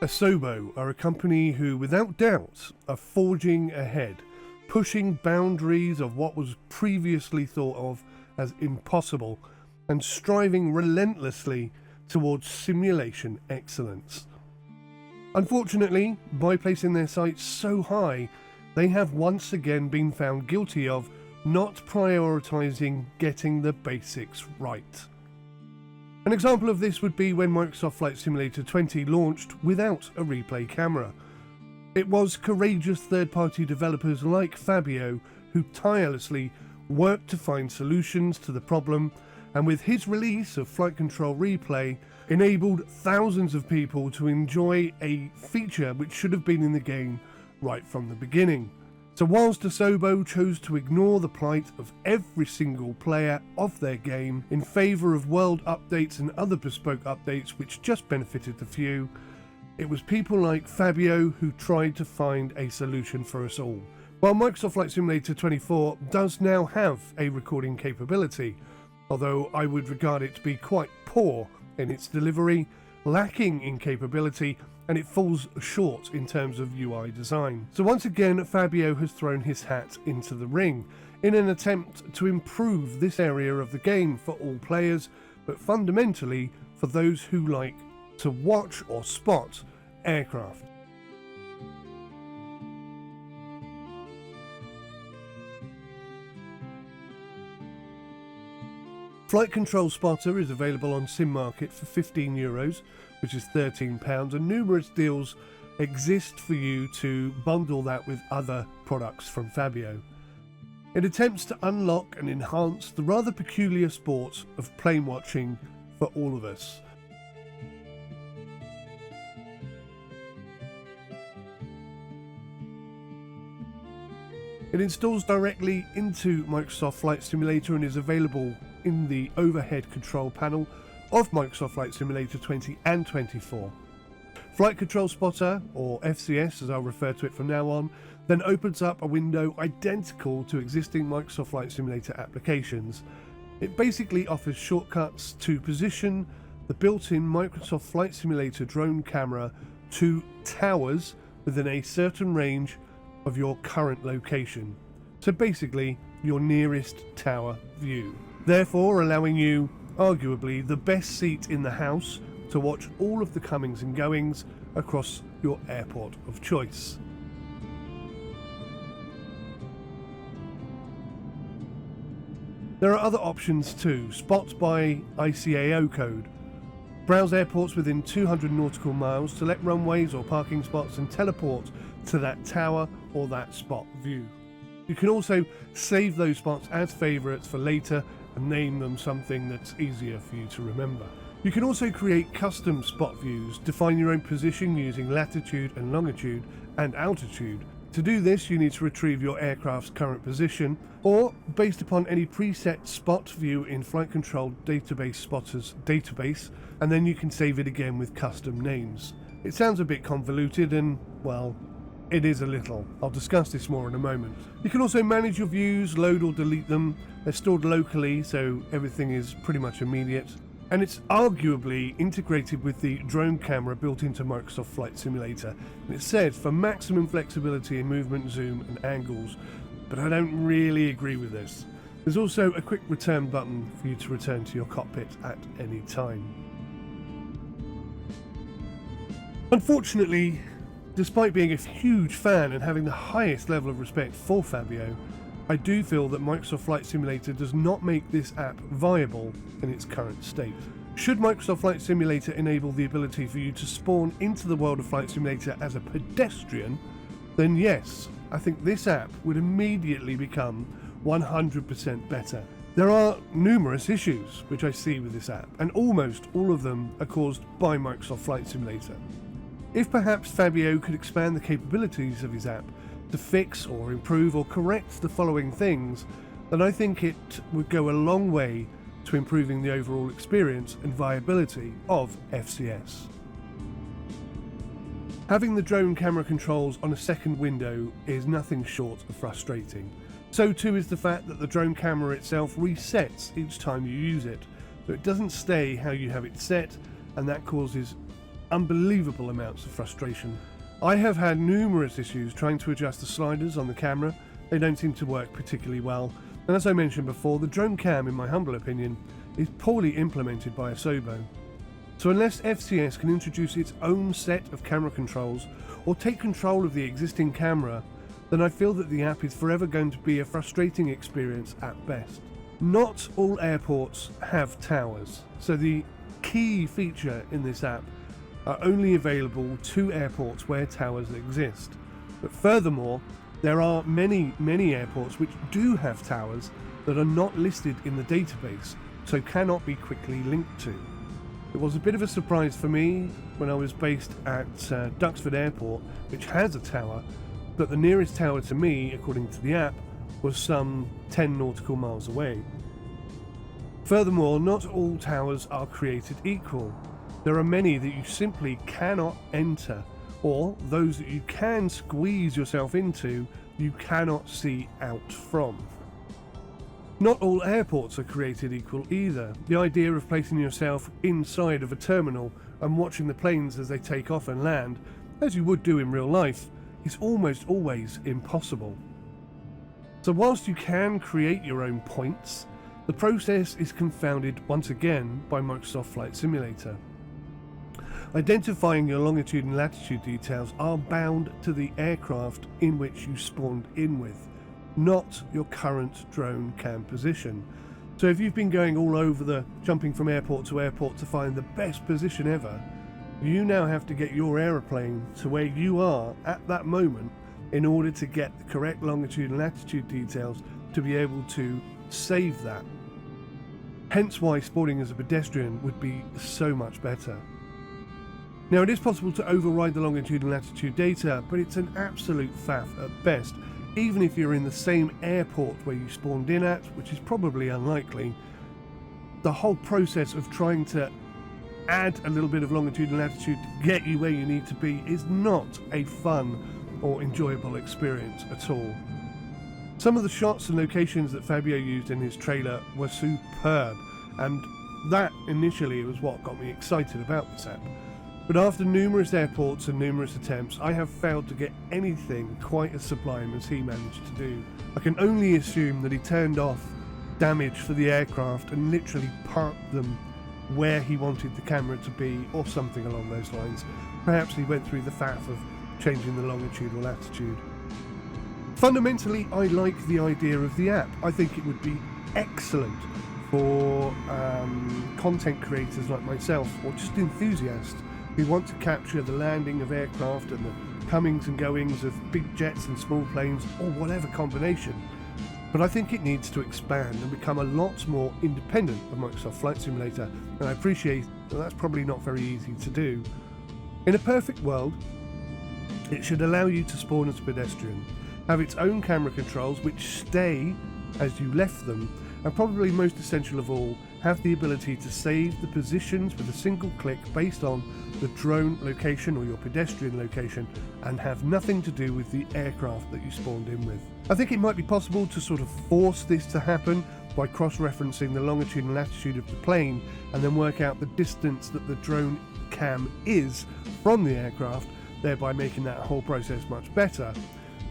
𝗦𝘂𝗍𝗆 are a company who, without doubt, are forging ahead, pushing boundaries of what was previously thought of as impossible, and striving relentlessly towards simulation excellence. Unfortunately, by placing their sights so high, they have once again been found guilty of not prioritising getting the basics right. An example of this would be when Microsoft Flight Simulator 20 launched without a replay camera. It was courageous third-party developers like Fabio who tirelessly worked to find solutions to the problem, and with his release of FlightControl Replay, enabled thousands of people to enjoy a feature which should have been in the game right from the beginning. So whilst 𝗦𝘂𝗍𝗆 chose to ignore the plight of every single player of their game in favour of world updates and other bespoke updates which just benefited the few, it was people like Fabio who tried to find a solution for us all. While Microsoft Flight Simulator 24 does now have a recording capability, although I would regard it to be quite poor in its delivery, lacking in capability, and it falls short in terms of UI design. So once again, Fabio has thrown his hat into the ring in an attempt to improve this area of the game for all players, but fundamentally for those who like to watch or spot aircraft. Flight Control Spotter is available on Sim Market for €15, which is £13, and numerous deals exist for you to bundle that with other products from Fabio. It attempts to unlock and enhance the rather peculiar sport of plane watching for all of us. It installs directly into Microsoft Flight Simulator and is available in the overhead control panel of Microsoft Flight Simulator 20 and 24. Flight Control Spotter, or FCS as I'll refer to it from now on, then opens up a window identical to existing Microsoft Flight Simulator applications. It basically offers shortcuts to position the built-in Microsoft Flight Simulator drone camera to towers within a certain range of your current location. So basically, your nearest tower view. Therefore allowing you, arguably, the best seat in the house to watch all of the comings and goings across your airport of choice. There are other options too. Spot by ICAO code. Browse airports within 200 nautical miles, select runways or parking spots and teleport to that tower or that spot view. You can also save those spots as favourites for later and name them something that's easier for you to remember. You can also create custom spot views, define your own position using latitude and longitude and altitude. To do this, you need to retrieve your aircraft's current position, or based upon any preset spot view in Flight Control Database Spotter's database, and then you can save it again with custom names. It sounds a bit convoluted and, well, it is a little. I'll discuss this more in a moment. You can also manage your views, load or delete them. They're stored locally, so everything is pretty much immediate. And it's arguably integrated with the drone camera built into Microsoft Flight Simulator. And it's said for maximum flexibility in movement, zoom and angles, but I don't really agree with this. There's also a quick return button for you to return to your cockpit at any time. Unfortunately, despite being a huge fan and having the highest level of respect for Fabio, I do feel that Microsoft Flight Simulator does not make this app viable in its current state. Should Microsoft Flight Simulator enable the ability for you to spawn into the world of Flight Simulator as a pedestrian, then yes, I think this app would immediately become 100% better. There are numerous issues which I see with this app, and almost all of them are caused by Microsoft Flight Simulator. If perhaps Fabio could expand the capabilities of his app to fix or improve or correct the following things, then I think it would go a long way to improving the overall experience and viability of FCS. Having the drone camera controls on a second window is nothing short of frustrating. So too is the fact that the drone camera itself resets each time you use it, so it doesn't stay how you have it set, and that causes unbelievable amounts of frustration. I have had numerous issues trying to adjust the sliders on the camera. They don't seem to work particularly well, and as I mentioned before, the drone cam, in my humble opinion, is poorly implemented by Asobo. So unless FCS can introduce its own set of camera controls or take control of the existing camera, then I feel that the app is forever going to be a frustrating experience at best. Not all airports have towers, so the key feature in this app are only available to airports where towers exist. But furthermore, there are many airports which do have towers that are not listed in the database, so cannot be quickly linked to. It was a bit of a surprise for me when I was based at Duxford Airport, which has a tower, but the nearest tower to me, according to the app, was some 10 nautical miles away. Furthermore, not all towers are created equal. There are many that you simply cannot enter, or those that you can squeeze yourself into, you cannot see out from. Not all airports are created equal either. The idea of placing yourself inside of a terminal and watching the planes as they take off and land, as you would do in real life, is almost always impossible. So whilst you can create your own points, the process is confounded once again by Microsoft Flight Simulator. Identifying your longitude and latitude details are bound to the aircraft in which you spawned in with, not your current drone cam position. So if you've been going all over jumping from airport to find the best position ever, you now have to get your aeroplane to where you are at that moment in order to get the correct longitude and latitude details to be able to save that. Hence why spawning as a pedestrian would be so much better. Now, it is possible to override the longitude and latitude data, but it's an absolute faff at best, even if you're in the same airport where you spawned in at, which is probably unlikely. The whole process of trying to add a little bit of longitude and latitude to get you where you need to be is not a fun or enjoyable experience at all. Some of the shots and locations that Fabio used in his trailer were superb, and that initially was what got me excited about this app. But after numerous airports and numerous attempts, I have failed to get anything quite as sublime as he managed to do. I can only assume that he turned off damage for the aircraft and literally parked them where he wanted the camera to be, or something along those lines. Perhaps he went through the faff of changing the longitude or latitude. Fundamentally, I like the idea of the app. I think it would be excellent for content creators like myself, or just enthusiasts who want to capture the landing of aircraft and the comings and goings of big jets and small planes, or whatever combination. But I think it needs to expand and become a lot more independent of Microsoft Flight Simulator, and I appreciate that that's probably not very easy to do. In a perfect world, it should allow you to spawn as a pedestrian, have its own camera controls which stay as you left them, and probably most essential of all, have the ability to save the positions with a single click based on the drone location or your pedestrian location, and have nothing to do with the aircraft that you spawned in with. I think it might be possible to sort of force this to happen by cross-referencing the longitude and latitude of the plane and then work out the distance that the drone cam is from the aircraft, thereby making that whole process much better.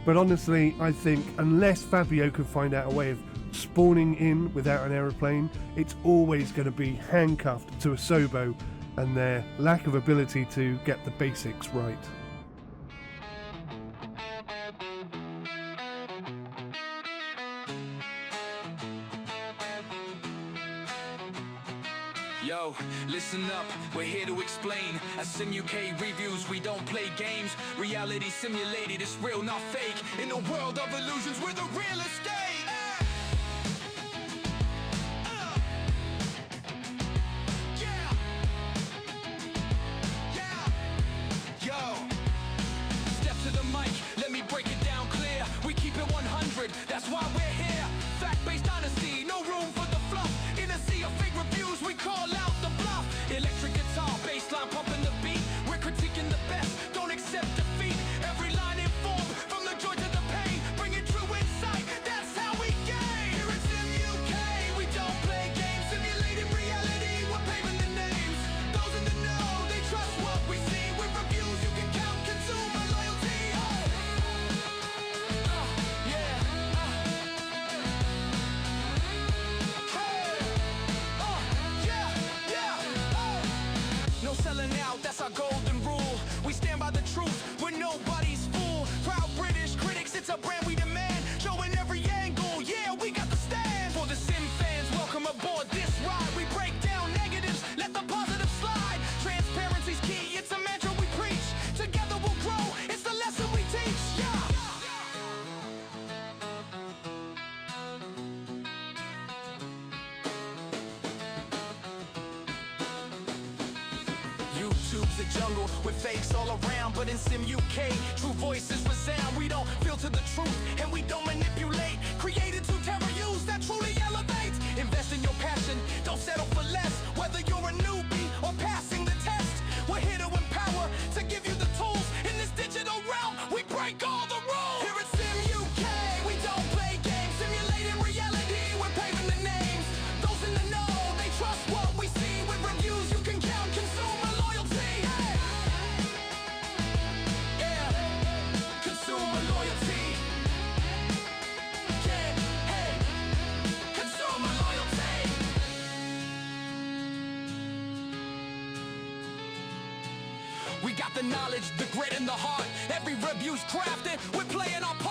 But honestly, I think unless Fabio can find out a way of spawning in without an aeroplane, it's always going to be handcuffed to Asobo and their lack of ability to get the basics right. Yo, listen up, we're here to explain. At 𝗏𝘂𝗽 reviews, we don't play games. Reality simulated, it's real, not fake. In a world of illusions, we're the real estate. That's why we're here. Fact-based honesty, no room for the fluff. In a sea of fake reviews, we call out the bluff. Electric guitar, bass line pumping the beat. We're critiquing the best, don't accept defeat. Every line informed, from the joy to the pain. Bringing true insight, that's how that's our golden rule. We stand by the truth, we're nobody's fool. Proud British critics, it's a brand we demand. Showing every angle, yeah, we got the stand. For the sim fans, welcome aboard this ride. We break down negatives, let the positive slide. Transparency's key, it's a mantra we preach. Together we'll grow, it's the lesson we teach, yeah. YouTube's a jungle with fakes all around, but in Sim UK, true voices resound. We don't filter the truth and we don't manipulate. Created to terror use that truly elevates. Invest in your passion, don't settle for less. Whether you're a newbie or passing the test, we're here to empower, to give you the tools. In this digital realm, we break all the rules. Here at Sim UK, we don't play games. Simulating reality, we're paving the names. Those in the know, they trust what we see. With reviews you can count, consumer loyalty. Hey. Yeah, consumer loyalty. Yeah, hey, consumer loyalty. We got the knowledge, the grit, and the heart. Every review's crafted, we're playing our part.